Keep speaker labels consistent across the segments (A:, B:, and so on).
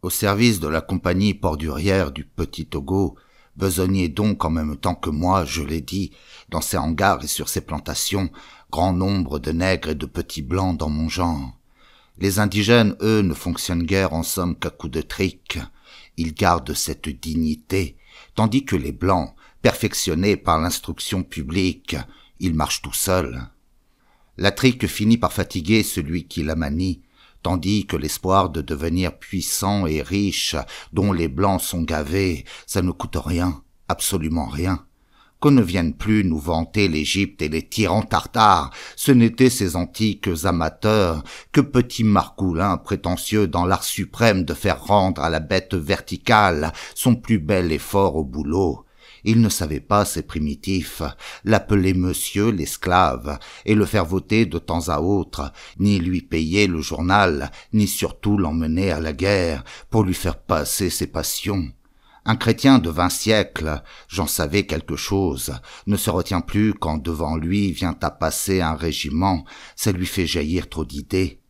A: Au service de la compagnie bordurière du Petit Togo, besognait donc en même temps que moi, je l'ai dit, dans ses hangars et sur ses plantations, grand nombre de nègres et de petits blancs dans mon genre. Les indigènes, eux, ne fonctionnent guère en somme qu'à coups de trick. Ils gardent cette dignité, tandis que les blancs, perfectionnés par l'instruction publique, ils marchent tout seuls. La trique finit par fatiguer celui qui la manie, tandis que l'espoir de devenir puissant et riche, dont les blancs sont gavés, ça ne coûte rien, absolument rien. Qu'on ne vienne plus nous vanter l'Égypte et les tyrans tartares, ce n'étaient ces antiques amateurs que petits margoulins prétentieux dans l'art suprême de faire rendre à la bête verticale son plus bel effort au boulot. Ils ne savaient pas, ces primitifs, l'appeler monsieur l'esclave et le faire voter de temps à autre, ni lui payer le journal, ni surtout l'emmener à la guerre pour lui faire passer ses passions. Un chrétien de 20 siècles, j'en savais quelque chose, ne se retient plus quand devant lui vient à passer un régiment, ça lui fait jaillir trop d'idées.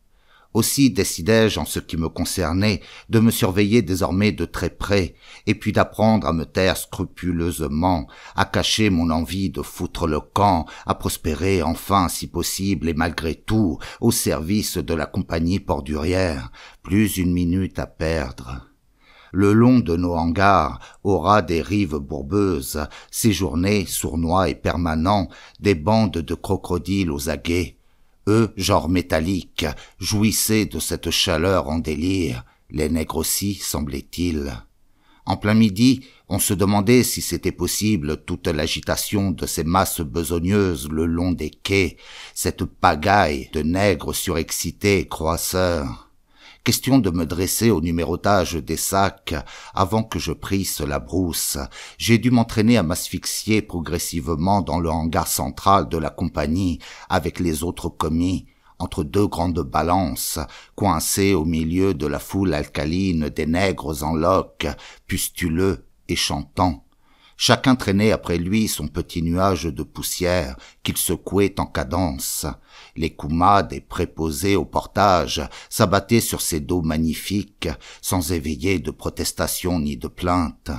A: Aussi décidai-je, en ce qui me concernait, de me surveiller désormais de très près, et puis d'apprendre à me taire scrupuleusement, à cacher mon envie de foutre le camp, à prospérer enfin, si possible et malgré tout, au service de la compagnie bordurière. Plus une minute à perdre. Le long de nos hangars, au ras des rives bourbeuses, séjournaient, sournois et permanents, des bandes de crocodiles aux aguets. Eux, genre métallique, jouissaient de cette chaleur en délire, les nègres aussi, semblait-il. En plein midi, on se demandait si c'était possible toute l'agitation de ces masses besogneuses le long des quais, cette pagaille de nègres surexcités et croisseurs. Question de me dresser au numérotage des sacs avant que je prisse la brousse. J'ai dû m'entraîner à m'asphyxier progressivement dans le hangar central de la compagnie avec les autres commis, entre deux grandes balances, coincées au milieu de la foule alcaline des nègres en loques, pustuleux et chantants. Chacun traînait après lui son petit nuage de poussière qu'il secouait en cadence. Les kumas des préposés au portage s'abattaient sur ses dos magnifiques, sans éveiller de protestation ni de plainte.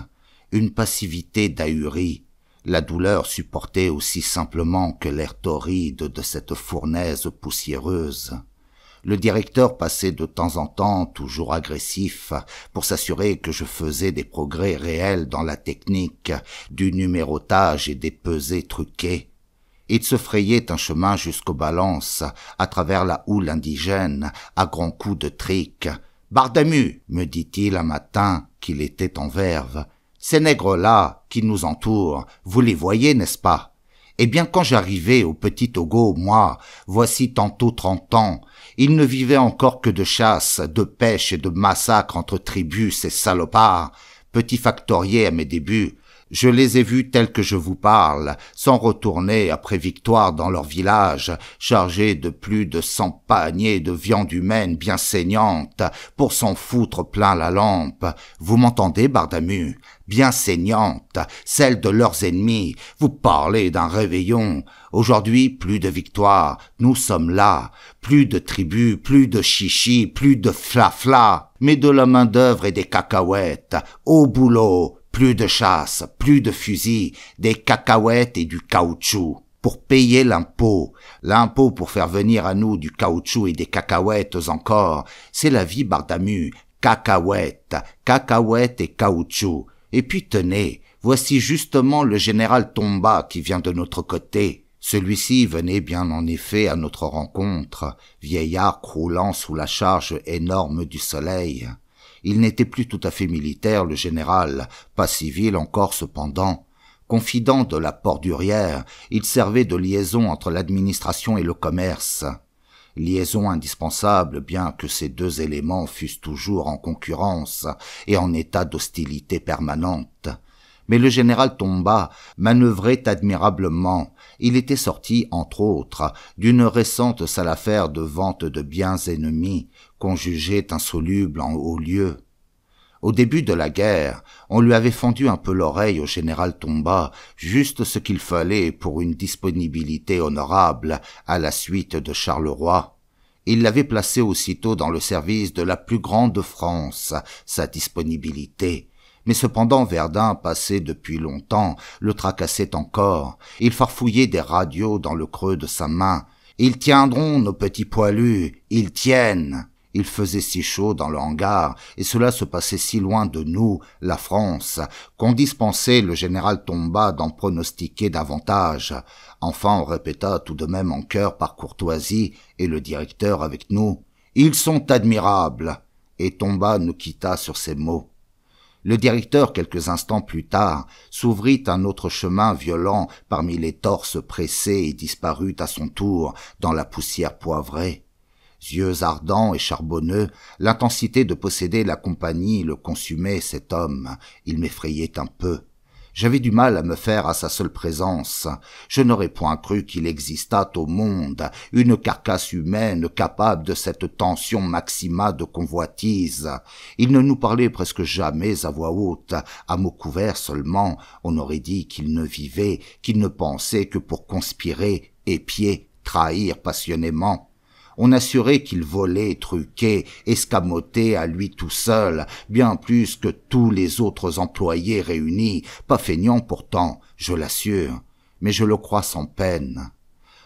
A: Une passivité d'ahurie, la douleur supportée aussi simplement que l'air torride de cette fournaise poussiéreuse. Le directeur passait de temps en temps, toujours agressif, pour s'assurer que je faisais des progrès réels dans la technique du numérotage et des pesées truquées. Il se frayait un chemin jusqu'aux balances, à travers la houle indigène, à grands coups de trique. « Bardamu !» me dit-il un matin qu'il était en verve. « Ces nègres-là, qui nous entourent, vous les voyez, n'est-ce pas ? Eh bien, quand j'arrivais au Petit Togo, moi, voici tantôt 30 ans, ils ne vivaient encore que de chasse, de pêche et de massacres entre tribus, ces salopards. Petits factoriers à mes débuts, je les ai vus tels que je vous parle, sans retourner après victoire dans leur village, chargés de plus de 100 paniers de viande humaine bien saignante, pour s'en foutre plein la lampe. Vous m'entendez, Bardamu ? Bien saignante, celle de leurs ennemis. Vous parlez d'un réveillon. Aujourd'hui, plus de victoire. Nous sommes là. Plus de tribus, plus de chichis, plus de flafla, mais de la main-d'œuvre et des cacahuètes. Au boulot. Plus de chasse, plus de fusils, des cacahuètes et du caoutchouc. Pour payer l'impôt. L'impôt pour faire venir à nous du caoutchouc et des cacahuètes encore. C'est la vie, Bardamu. Cacahuètes, cacahuètes et caoutchouc. Et puis tenez, voici justement le général Tomba qui vient de notre côté. Celui-ci venait bien en effet à notre rencontre, vieillard croulant sous la charge énorme du soleil. Il n'était plus tout à fait militaire, le général, pas civil encore cependant. Confident de la bordurière, il servait de liaison entre l'administration et le commerce. Liaison indispensable, bien que ces deux éléments fussent toujours en concurrence et en état d'hostilité permanente. Mais le général Tomba manœuvrait admirablement. Il était sorti, entre autres, d'une récente sale affaire de vente de biens ennemis qu'on jugeait insoluble en haut lieu. Au début de la guerre, on lui avait fendu un peu l'oreille au général Tomba, juste ce qu'il fallait pour une disponibilité honorable à la suite de Charleroi. Il l'avait placé aussitôt dans le service de la plus grande de France, sa disponibilité. Mais cependant Verdun, passé depuis longtemps, le tracassait encore. Il farfouillait des radios dans le creux de sa main. « Ils tiendront, nos petits poilus, ils tiennent !» Il faisait si chaud dans le hangar, et cela se passait si loin de nous, la France, qu'on dispensait le général Tomba d'en pronostiquer davantage. Enfin on répéta tout de même en chœur par courtoisie, et le directeur avec nous, « Ils sont admirables !» Et Tomba nous quitta sur ces mots. Le directeur, quelques instants plus tard, s'ouvrit un autre chemin violent parmi les torses pressés et disparut à son tour dans la poussière poivrée. Yeux ardents et charbonneux, l'intensité de posséder la compagnie le consumait, cet homme. Il m'effrayait un peu. J'avais du mal à me faire à sa seule présence. Je n'aurais point cru qu'il existât au monde une carcasse humaine capable de cette tension maxima de convoitise. Il ne nous parlait presque jamais à voix haute, à mots couverts seulement. On aurait dit qu'il ne vivait, qu'il ne pensait que pour conspirer, épier, trahir passionnément. On assurait qu'il volait, truquait, escamotait à lui tout seul, bien plus que tous les autres employés réunis, pas feignant pourtant, je l'assure, mais je le crois sans peine.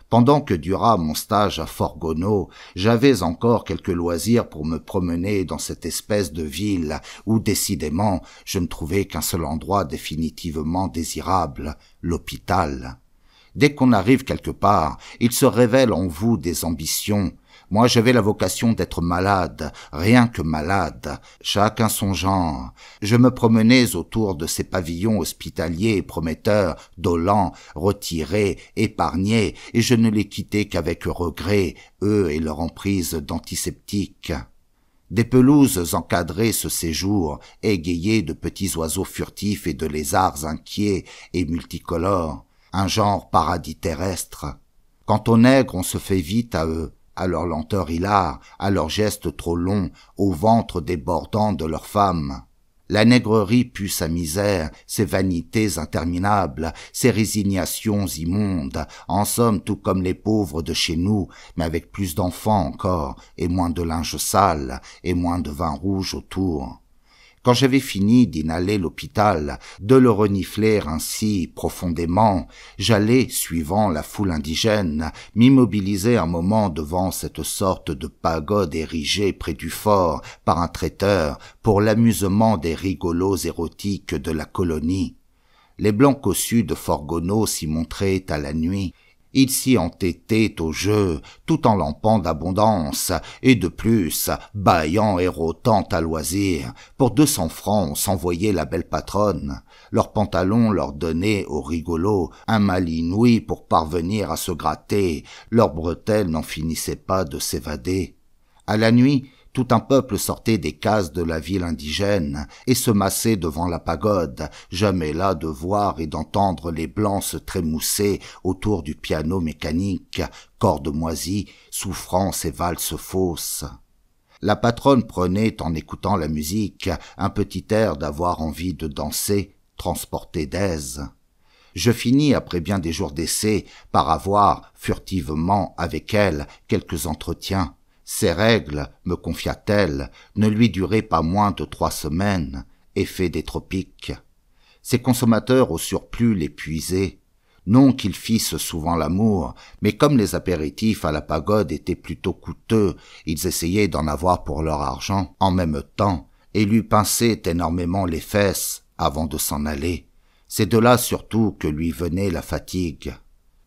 A: Pendant que dura mon stage à Fort-Gonneau, j'avais encore quelques loisirs pour me promener dans cette espèce de ville où, décidément, je ne trouvais qu'un seul endroit définitivement désirable, l'hôpital. Dès qu'on arrive quelque part, il se révèle en vous des ambitions. Moi, j'avais la vocation d'être malade, rien que malade, chacun son genre. Je me promenais autour de ces pavillons hospitaliers prometteurs, dolents, retirés, épargnés, et je ne les quittais qu'avec regret, eux et leur emprise d'antiseptiques. Des pelouses encadrées ce séjour, égayées de petits oiseaux furtifs et de lézards inquiets et multicolores, un genre paradis terrestre. Quant aux nègres, on se fait vite à eux, à leur lenteur hilare, à leurs gestes trop longs, au ventre débordant de leurs femmes. La nègrerie pue sa misère, ses vanités interminables, ses résignations immondes, en somme tout comme les pauvres de chez nous, mais avec plus d'enfants encore, et moins de linge sale, et moins de vin rouge autour. Quand j'avais fini d'inhaler l'hôpital, de le renifler ainsi profondément, j'allais, suivant la foule indigène, m'immobiliser un moment devant cette sorte de pagode érigée près du fort par un traiteur pour l'amusement des rigolos érotiques de la colonie. Les blancs cossus de Fort-Gonneau s'y montraient à la nuit. Ils s'y entêtaient au jeu, tout en lampant d'abondance, et de plus, bâillant et rôtant à loisir. Pour 200 francs, on s'envoyait la belle patronne. Leurs pantalons leur donnaient, aux rigolos, un mal inouï pour parvenir à se gratter. Leurs bretelles n'en finissaient pas de s'évader. À la nuit, tout un peuple sortait des cases de la ville indigène et se massait devant la pagode, jamais las de voir et d'entendre les blancs se trémousser autour du piano mécanique, cordes moisies, souffrances et valses fausses. La patronne prenait, en écoutant la musique, un petit air d'avoir envie de danser, transporté d'aise. Je finis, après bien des jours d'essai, par avoir, furtivement, avec elle, quelques entretiens. Ces règles, me confia-t-elle, ne lui duraient pas moins de 3 semaines, effet des tropiques. Ces consommateurs au surplus l'épuisaient. Non qu'ils fissent souvent l'amour, mais comme les apéritifs à la pagode étaient plutôt coûteux, ils essayaient d'en avoir pour leur argent en même temps, et lui pinçaient énormément les fesses avant de s'en aller. C'est de là surtout que lui venait la fatigue.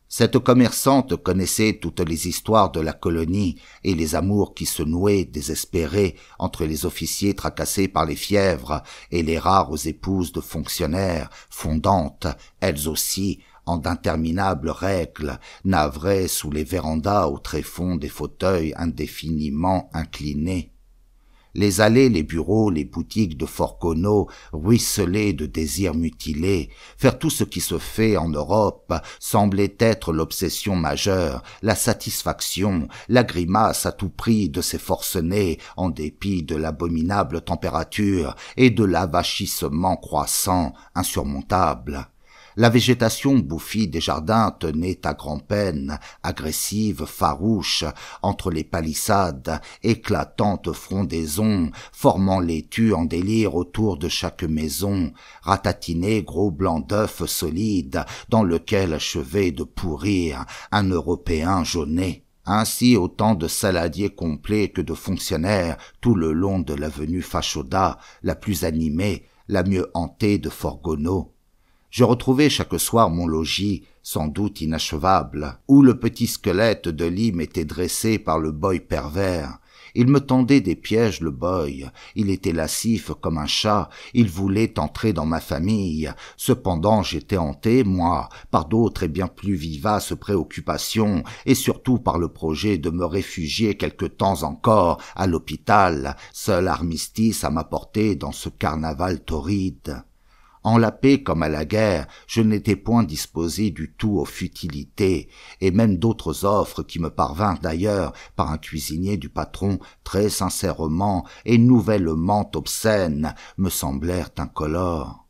A: Cette commerçante connaissait toutes les histoires de la colonie et les amours qui se nouaient désespérés entre les officiers tracassés par les fièvres et les rares épouses de fonctionnaires, fondantes, elles aussi, en d'interminables règles, navrées sous les vérandas au tréfonds des fauteuils indéfiniment inclinés. Les allées, les bureaux, les boutiques de Fort-Gonneau ruisselaient de désirs mutilés. Faire tout ce qui se fait en Europe semblait être l'obsession majeure, la satisfaction, la grimace à tout prix de ces forcenés en dépit de l'abominable température et de l'avachissement croissant, insurmontable. La végétation bouffie des jardins tenait à grand-peine, agressive, farouche, entre les palissades, éclatante frondaison, formant l'étui en délire autour de chaque maison, ratatiné gros blanc d'œuf solide, dans lequel achevait de pourrir un Européen jauné. Ainsi autant de saladiers complets que de fonctionnaires tout le long de l'avenue Fachoda, la plus animée, la mieux hantée de Forgono. Je retrouvais chaque soir mon logis, sans doute inachevable, où le petit squelette de lit m'était dressé par le boy pervers. Il me tendait des pièges, le boy. Il était lascif comme un chat. Il voulait entrer dans ma famille. Cependant, j'étais hanté, moi, par d'autres et bien plus vivaces préoccupations, et surtout par le projet de me réfugier quelque temps encore à l'hôpital, seul armistice à m'apporter dans ce carnaval torride. En la paix comme à la guerre, je n'étais point disposé du tout aux futilités, et même d'autres offres qui me parvinrent d'ailleurs par un cuisinier du patron très sincèrement et nouvellement obscènes me semblèrent incolores.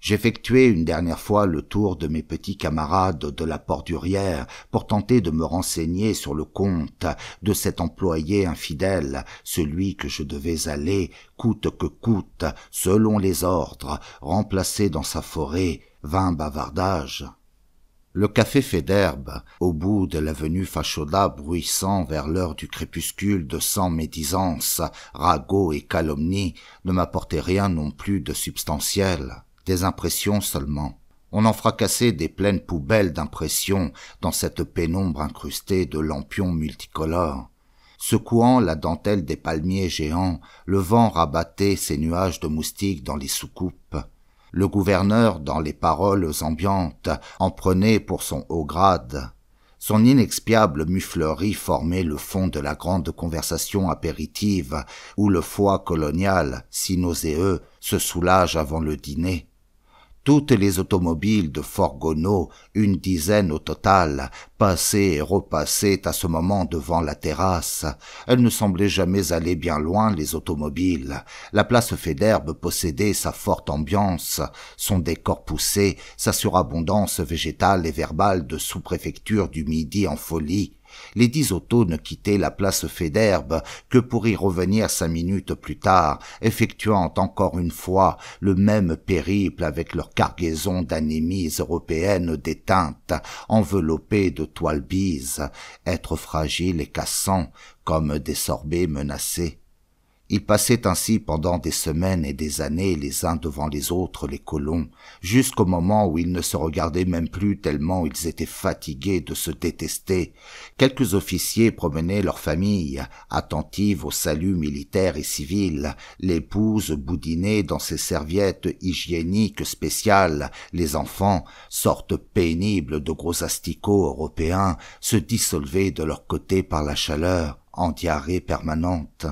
A: J'effectuai une dernière fois le tour de mes petits camarades de la Bordurière pour tenter de me renseigner sur le compte de cet employé infidèle, celui que je devais aller, coûte que coûte, selon les ordres, remplacer dans sa forêt, vain bavardage. Le café Faidherbe, au bout de l'avenue Fachoda bruissant vers l'heure du crépuscule de sang médisance, ragots et calomnies, ne m'apportait rien non plus de substantiel. Des impressions seulement. On en fracassait des pleines poubelles d'impressions dans cette pénombre incrustée de lampions multicolores. Secouant la dentelle des palmiers géants, le vent rabattait ses nuages de moustiques dans les soucoupes. Le gouverneur, dans les paroles ambiantes, en prenait pour son haut grade. Son inexpiable muflerie formait le fond de la grande conversation apéritive où le foie colonial, si nauséeux, se soulage avant le dîner. Toutes les automobiles de Forgono, une dizaine au total, passaient et repassaient à ce moment devant la terrasse. Elles ne semblaient jamais aller bien loin, les automobiles. La place Faidherbe possédait sa forte ambiance, son décor poussé, sa surabondance végétale et verbale de sous-préfecture du Midi en folie. Les 10 autos ne quittaient la place Faidherbe que pour y revenir 5 minutes plus tard, effectuant encore une fois le même périple avec leur cargaison d'anémies européennes déteintes, enveloppées de toiles bises, êtres fragiles et cassants comme des sorbets menacés. Ils passaient ainsi pendant des semaines et des années les uns devant les autres, les colons, jusqu'au moment où ils ne se regardaient même plus tellement ils étaient fatigués de se détester. Quelques officiers promenaient leurs familles, attentives au salut militaire et civil, l'épouse boudinée dans ses serviettes hygiéniques spéciales, les enfants, sorte pénible de gros asticots européens, se dissolvaient de leur côté par la chaleur, en diarrhée permanente.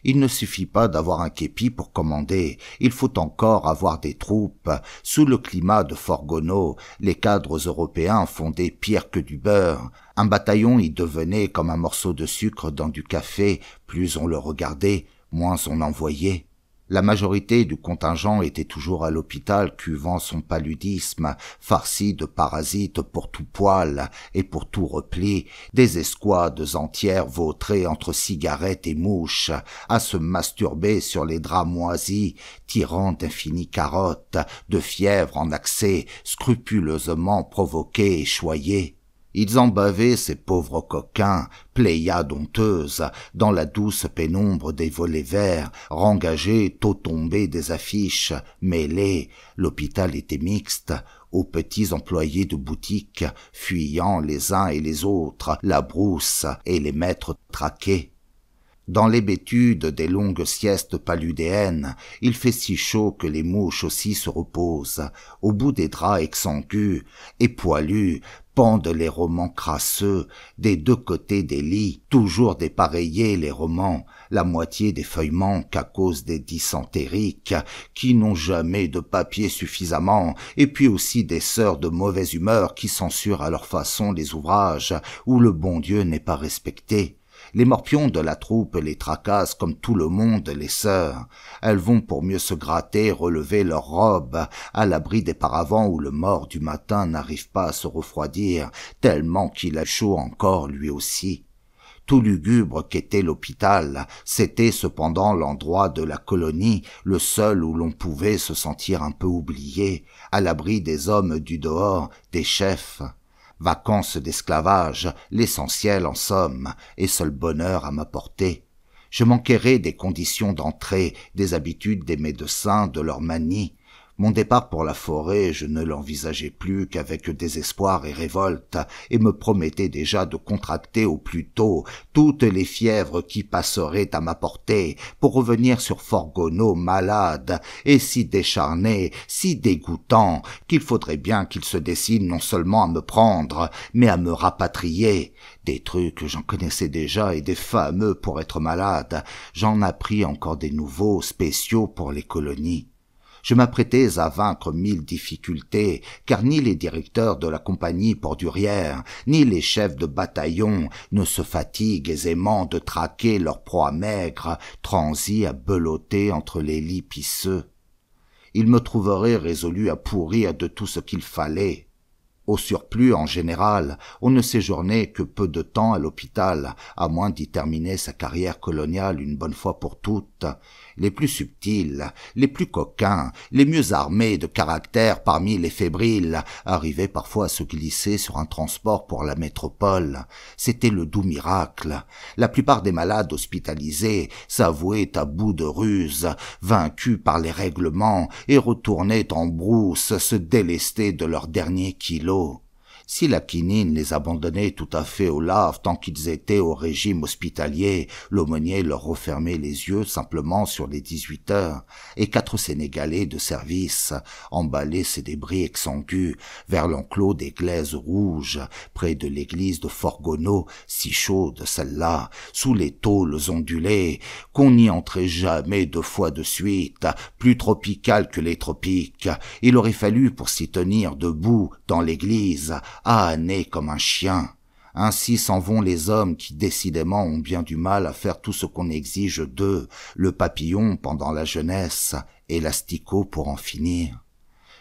A: Il ne suffit pas d'avoir un képi pour commander, il faut encore avoir des troupes. Sous le climat de Forgono, les cadres européens fondaient pire que du beurre. Un bataillon y devenait comme un morceau de sucre dans du café, plus on le regardait, moins on en voyait. La majorité du contingent était toujours à l'hôpital cuvant son paludisme, farci de parasites pour tout poil et pour tout repli, des escouades entières vautrées entre cigarettes et mouches, à se masturber sur les draps moisis, tirant d'infinies carottes, de fièvre en accès, scrupuleusement provoquées et choyées. Ils en bavaient, ces pauvres coquins, pléiades honteuses, dans la douce pénombre des volets verts, rengagés, tôt tombés des affiches, mêlés. L'hôpital était mixte, aux petits employés de boutique, fuyant les uns et les autres, la brousse et les maîtres traqués. Dans l'hébétude des longues siestes paludéennes, il fait si chaud que les mouches aussi se reposent. Au bout des draps exsangues et poilus, pendent les romans crasseux, des deux côtés des lits, toujours dépareillés les romans, la moitié des feuilles manquent à cause des dysentériques, qui n'ont jamais de papier suffisamment, et puis aussi des sœurs de mauvaise humeur qui censurent à leur façon les ouvrages où le bon Dieu n'est pas respecté. Les morpions de la troupe les tracassent comme tout le monde les sœurs. Elles vont pour mieux se gratter, relever leurs robes, à l'abri des paravents où le mort du matin n'arrive pas à se refroidir, tellement qu'il a chaud encore lui aussi. Tout lugubre qu'était l'hôpital, c'était cependant l'endroit de la colonie, le seul où l'on pouvait se sentir un peu oublié, à l'abri des hommes du dehors, des chefs. Vacances d'esclavage, l'essentiel en somme, et seul bonheur à ma portée. Je m'enquérais des conditions d'entrée, des habitudes des médecins, de leurs manies. Mon départ pour la forêt, je ne l'envisageais plus qu'avec désespoir et révolte, et me promettais déjà de contracter au plus tôt toutes les fièvres qui passeraient à ma portée, pour revenir sur Forgono malade, et si décharné, si dégoûtant, qu'il faudrait bien qu'il se décide non seulement à me prendre, mais à me rapatrier. Des trucs, j'en connaissais déjà, et des fameux pour être malade. J'en appris encore des nouveaux, spéciaux pour les colonies. Je m'apprêtais à vaincre 1000 difficultés, car ni les directeurs de la compagnie Pordurière, ni les chefs de bataillon ne se fatiguent aisément de traquer leur proie maigre, transie à beloter entre les lits pisseux. Ils me trouveraient résolu à pourrir de tout ce qu'il fallait. Au surplus, en général, on ne séjournait que peu de temps à l'hôpital, à moins d'y terminer sa carrière coloniale une bonne fois pour toutes. Les plus subtils, les plus coquins, les mieux armés de caractère parmi les fébriles arrivaient parfois à se glisser sur un transport pour la métropole. C'était le doux miracle. La plupart des malades hospitalisés s'avouaient à bout de ruse, vaincus par les règlements, et retournaient en brousse se délester de leurs derniers kilos. Si la quinine les abandonnait tout à fait aux larves tant qu'ils étaient au régime hospitalier, l'aumônier leur refermait les yeux simplement sur les 18 heures, et 4 Sénégalais de service emballaient ces débris exsangues vers l'enclos des glaises rouges, près de l'église de Forgono, si chaude celle-là, sous les tôles ondulées, qu'on n'y entrait jamais 2 fois de suite, plus tropicale que les tropiques. Il aurait fallu, pour s'y tenir debout dans l'église, âner comme un chien. Ainsi s'en vont les hommes qui décidément ont bien du mal à faire tout ce qu'on exige d'eux, le papillon pendant la jeunesse et l'asticot pour en finir.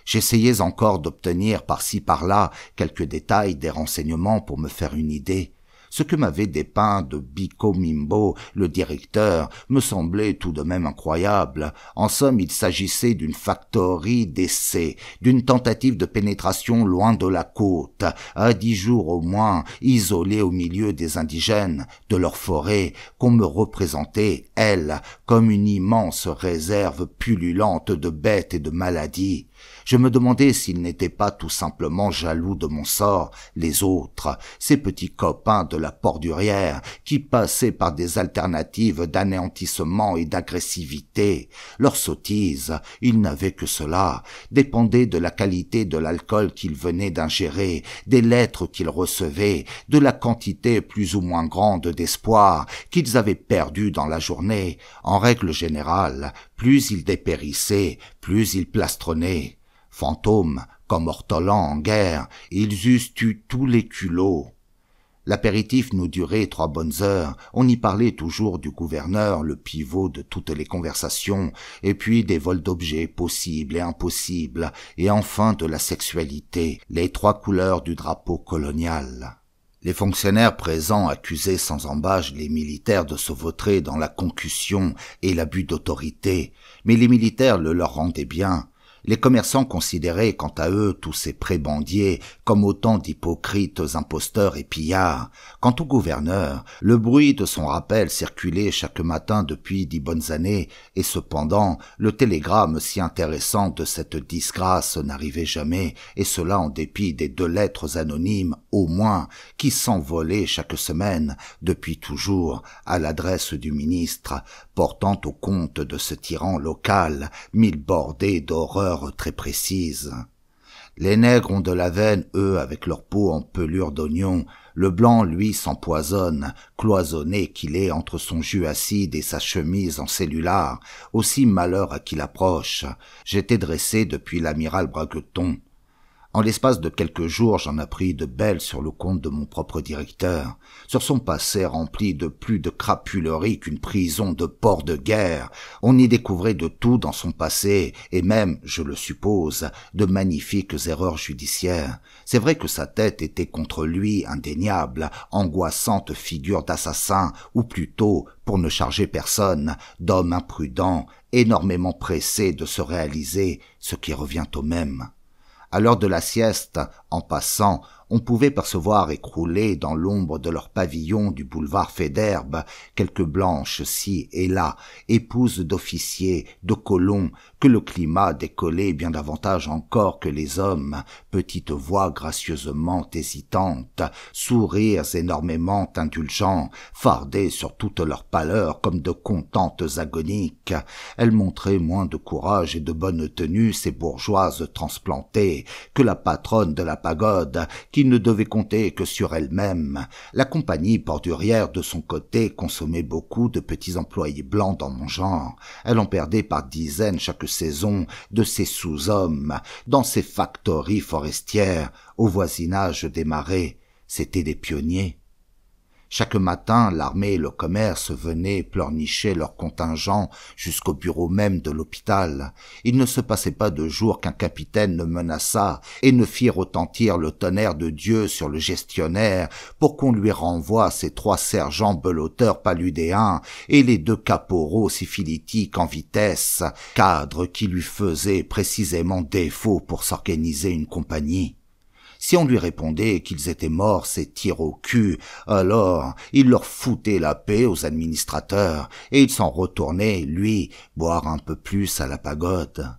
A: J'essayais encore d'obtenir par-ci par-là quelques détails, des renseignements pour me faire une idée. Ce que m'avait dépeint de Biko Mimbo, le directeur, me semblait tout de même incroyable. En somme, il s'agissait d'une factory d'essai, d'une tentative de pénétration loin de la côte, à 10 jours au moins, isolée au milieu des indigènes, de leur forêt, qu'on me représentait, elle, comme une immense réserve pullulante de bêtes et de maladies. Je me demandais s'ils n'étaient pas tout simplement jaloux de mon sort, les autres, ces petits copains de la Pordurière, qui passaient par des alternatives d'anéantissement et d'agressivité. Leur sottise, ils n'avaient que cela, dépendait de la qualité de l'alcool qu'ils venaient d'ingérer, des lettres qu'ils recevaient, de la quantité plus ou moins grande d'espoir qu'ils avaient perdu dans la journée. En règle générale, plus ils dépérissaient, plus ils plastronnaient. Fantômes, comme ortolans en guerre, ils eussent eu tous les culots. L'apéritif nous durait 3 bonnes heures, on y parlait toujours du gouverneur, le pivot de toutes les conversations, et puis des vols d'objets possibles et impossibles, et enfin de la sexualité, les 3 couleurs du drapeau colonial. Les fonctionnaires présents accusaient sans embâche les militaires de se vautrer dans la concussion et l'abus d'autorité, mais les militaires le leur rendaient bien. Les commerçants considéraient quant à eux tous ces prébendiers comme autant d'hypocrites imposteurs et pillards. Quant au gouverneur, le bruit de son rappel circulait chaque matin depuis 10 bonnes années, et cependant le télégramme si intéressant de cette disgrâce n'arrivait jamais, et cela en dépit des 2 lettres anonymes, au moins, qui s'envolaient chaque semaine, depuis toujours, à l'adresse du ministre, portant au compte de ce tyran local, 1000 bordées d'horreurs très précises. Les nègres ont de la veine, eux, avec leur peau en pelure d'oignon. Le blanc, lui, s'empoisonne, cloisonné qu'il est entre son jus acide et sa chemise en cellulare, aussi malheur à qui l'approche. J'étais dressé depuis l'amiral Bragueton. En l'espace de quelques jours, j'en appris de belles sur le compte de mon propre directeur, sur son passé rempli de plus de crapuleries qu'une prison de port de guerre. On y découvrait de tout dans son passé, et même, je le suppose, de magnifiques erreurs judiciaires. C'est vrai que sa tête était contre lui indéniable, angoissante figure d'assassin, ou plutôt, pour ne charger personne, d'homme imprudent, énormément pressé de se réaliser, ce qui revient au même. À l'heure de la sieste, en passant, on pouvait percevoir écrouler dans l'ombre de leur pavillon du boulevard Faidherbe quelques blanches ci et là, épouses d'officiers, de colons, que le climat décollait bien davantage encore que les hommes, petites voix gracieusement hésitantes, sourires énormément indulgents, fardées sur toute leur pâleur comme de contentes agoniques. Elles montraient moins de courage et de bonne tenue, ces bourgeoises transplantées, que la patronne de la pagode, qui ne devait compter que sur elle-même. La compagnie bordurière, de son côté, consommait beaucoup de petits employés blancs dans mon genre. Elle en perdait par dizaines chaque saison de ses sous-hommes, dans ses factories forestières, au voisinage des marais. C'étaient des pionniers. Chaque matin, l'armée et le commerce venaient pleurnicher leur contingent jusqu'au bureau même de l'hôpital. Il ne se passait pas de jour qu'un capitaine ne menaçât et ne fit retentir le tonnerre de Dieu sur le gestionnaire pour qu'on lui renvoie ses 3 sergents belotteurs paludéens et les 2 caporaux syphilitiques en vitesse, cadres qui lui faisaient précisément défaut pour s'organiser une compagnie. Si on lui répondait qu'ils étaient morts, ces tirs au cul, alors il leur foutait la paix aux administrateurs, et il s'en retournait, lui, boire un peu plus à la pagode.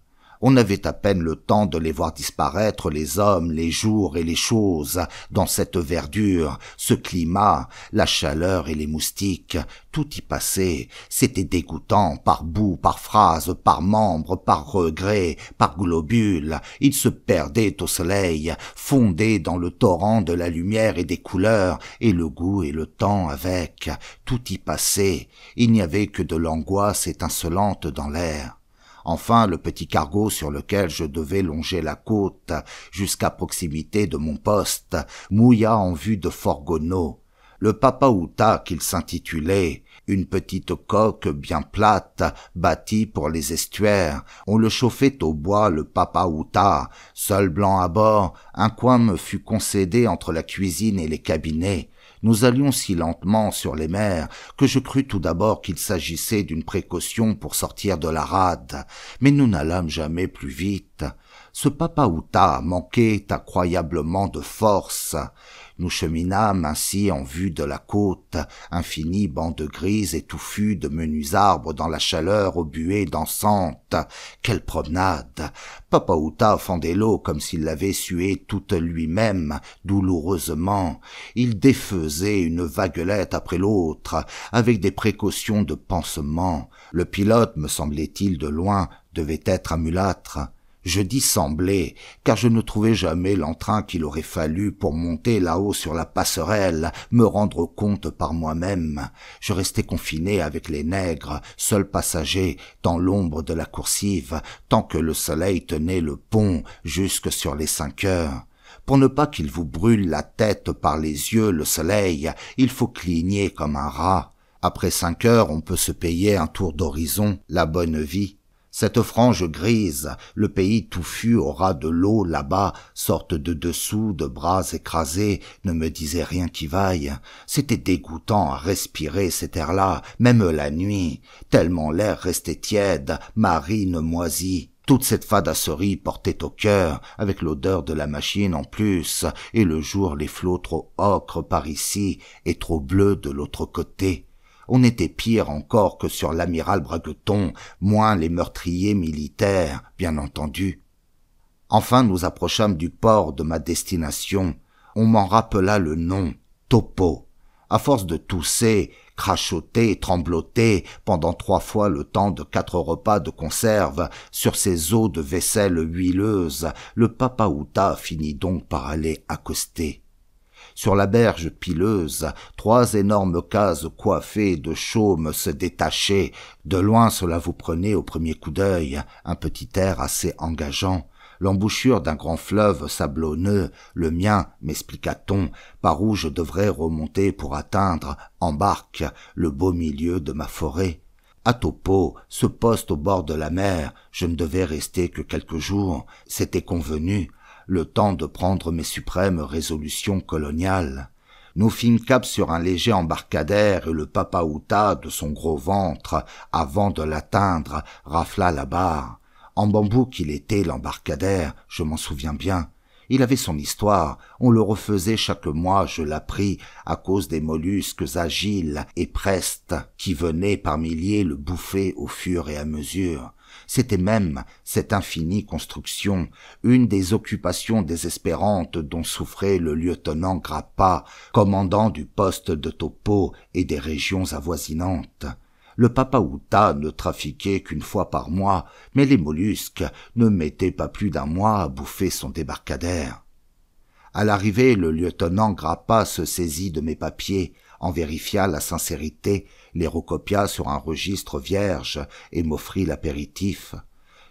A: On avait à peine le temps de les voir disparaître, les hommes, les jours et les choses, dans cette verdure, ce climat, la chaleur et les moustiques, tout y passait. C'était dégoûtant, par bout, par phrase, par membre, par regret, par globule. Il se perdait au soleil, fondait dans le torrent de la lumière et des couleurs, et le goût et le temps avec. Tout y passait. Il n'y avait que de l'angoisse étincelante dans l'air. Enfin, le petit cargo sur lequel je devais longer la côte, jusqu'à proximité de mon poste, mouilla en vue de Fort Gonneau. Le Papahouta qu'il s'intitulait, une petite coque bien plate, bâtie pour les estuaires. On le chauffait au bois, le Papahouta. Seul blanc à bord, un coin me fut concédé entre la cuisine et les cabinets. Nous allions si lentement sur les mers que je crus tout d'abord qu'il s'agissait d'une précaution pour sortir de la rade, mais nous n'allâmes jamais plus vite. Ce Papahouta manquait incroyablement de force. Nous cheminâmes ainsi en vue de la côte, infinie bande grise et touffue de menus arbres dans la chaleur aux buées dansantes. Quelle promenade! Papahouta fendait l'eau comme s'il l'avait suée toute lui-même, douloureusement. Il défaisait une vaguelette après l'autre, avec des précautions de pansement. Le pilote, me semblait-il de loin, devait être un mulâtre. Je dis semblait, car je ne trouvais jamais l'entrain qu'il aurait fallu pour monter là-haut sur la passerelle, me rendre compte par moi-même. Je restais confiné avec les nègres, seul passager, dans l'ombre de la coursive, tant que le soleil tenait le pont jusque sur les 5 heures. Pour ne pas qu'il vous brûle la tête par les yeux, le soleil, il faut cligner comme un rat. Après 5 heures, on peut se payer un tour d'horizon, la bonne vie. Cette frange grise, le pays touffu au ras de l'eau là-bas, sorte de dessous, de bras écrasés, ne me disait rien qui vaille. C'était dégoûtant à respirer cet air-là, même la nuit, tellement l'air restait tiède, marine moisie. Toute cette fadasserie portait au cœur, avec l'odeur de la machine en plus, et le jour les flots trop ocre par ici et trop bleus de l'autre côté. On était pire encore que sur l'amiral Bragueton, moins les meurtriers militaires, bien entendu. Enfin nous approchâmes du port de ma destination. On m'en rappela le nom, Topo. À force de tousser, crachoter, trembloter, pendant 3 fois le temps de 4 repas de conserve, sur ces eaux de vaisselle huileuse, le Papahouta finit donc par aller accoster. Sur la berge pileuse, 3 énormes cases coiffées de chaume se détachaient. De loin cela vous prenait au premier coup d'œil, un petit air assez engageant. l'embouchure d'un grand fleuve sablonneux, le mien, m'expliqua-t-on, par où je devrais remonter pour atteindre, en barque, le beau milieu de ma forêt. À Topeau, ce poste au bord de la mer, je ne devais rester que quelques jours, c'était convenu, le temps de prendre mes suprêmes résolutions coloniales. Nous fîmes cap sur un léger embarcadère et le Papahouta, de son gros ventre, avant de l'atteindre, rafla la barre. En bambou qu'il était, l'embarcadère, je m'en souviens bien. Il avait son histoire, on le refaisait chaque mois, je l'appris, à cause des mollusques agiles et prestes qui venaient par milliers le bouffer au fur et à mesure. C'était même, cette infinie construction, une des occupations désespérantes dont souffrait le lieutenant Grappa, commandant du poste de Topeau et des régions avoisinantes. Le Papahouta ne trafiquait qu'une fois par mois, mais les mollusques ne mettaient pas plus d'un mois à bouffer son débarcadère. À l'arrivée, le lieutenant Grappa se saisit de mes papiers, en vérifia la sincérité, les recopia sur un registre vierge et m'offrit l'apéritif.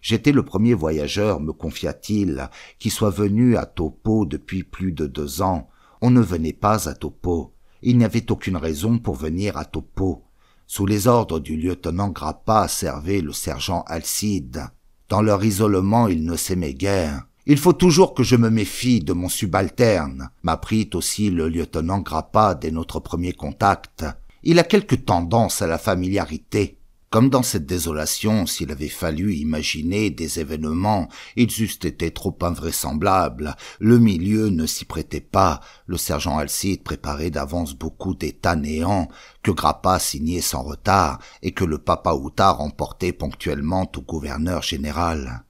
A: J'étais le premier voyageur, me confia-t-il, qui soit venu à Topeau depuis plus de 2 ans. On ne venait pas à Topeau. Il n'y avait aucune raison pour venir à Topeau. Sous les ordres du lieutenant Grappa servait le sergent Alcide. Dans leur isolement, ils ne s'aimaient guère. « Il faut toujours que je me méfie de mon subalterne », m'apprit aussi le lieutenant Grappa dès notre premier contact. « Il a quelque tendance à la familiarité. » Comme dans cette désolation, s'il avait fallu imaginer des événements, ils eussent été trop invraisemblables. Le milieu ne s'y prêtait pas. Le sergent Alcide préparait d'avance beaucoup d'états néants, que Grappa signait sans retard et que le Papahouta remportait ponctuellement au gouverneur général.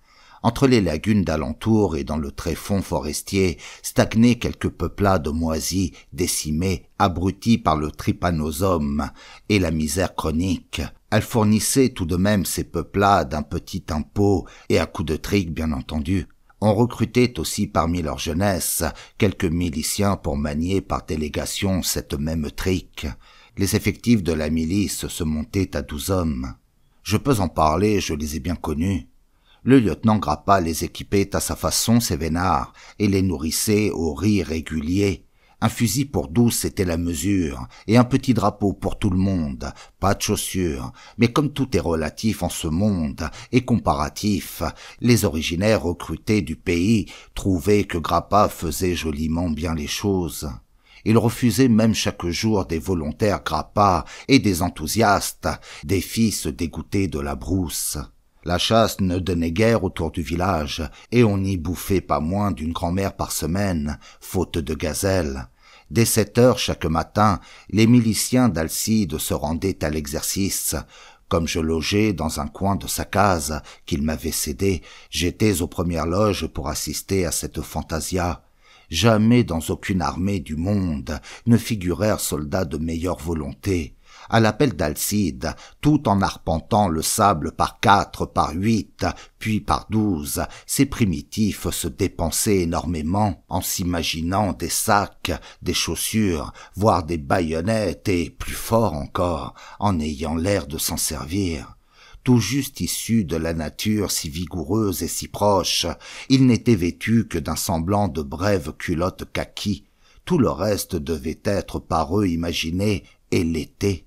A: Entre les lagunes d'alentour et dans le tréfonds forestier stagnaient quelques peuplades moisies, décimées, abruties par le trypanosome et la misère chronique. Elles fournissaient tout de même ces peuplades un petit impôt, et à coups de trique bien entendu. On recrutait aussi parmi leur jeunesse quelques miliciens pour manier par délégation cette même trique. Les effectifs de la milice se montaient à 12 hommes. Je peux en parler, je les ai bien connus. Le lieutenant Grappa les équipait à sa façon, ces vénards, et les nourrissait au riz régulier. Un fusil pour 12, c'était la mesure, et un petit drapeau pour tout le monde, pas de chaussures. Mais comme tout est relatif en ce monde, et comparatif, les originaires recrutés du pays trouvaient que Grappa faisait joliment bien les choses. Il refusait même chaque jour des volontaires Grappa et des enthousiastes, des fils dégoûtés de la brousse. La chasse ne donnait guère autour du village, et on n'y bouffait pas moins d'une grand-mère par semaine, faute de gazelles. Dès 7 heures chaque matin, les miliciens d'Alcide se rendaient à l'exercice. Comme je logeais dans un coin de sa case qu'il m'avait cédé, j'étais aux premières loges pour assister à cette fantasia. Jamais dans aucune armée du monde ne figurèrent soldats de meilleure volonté. À l'appel d'Alcide, tout en arpentant le sable par 4, par 8, puis par 12, ces primitifs se dépensaient énormément en s'imaginant des sacs, des chaussures, voire des baïonnettes et, plus fort encore, en ayant l'air de s'en servir. Tout juste issus de la nature si vigoureuse et si proche, ils n'étaient vêtus que d'un semblant de brève culotte kaki. Tout le reste devait être par eux imaginé et l'était.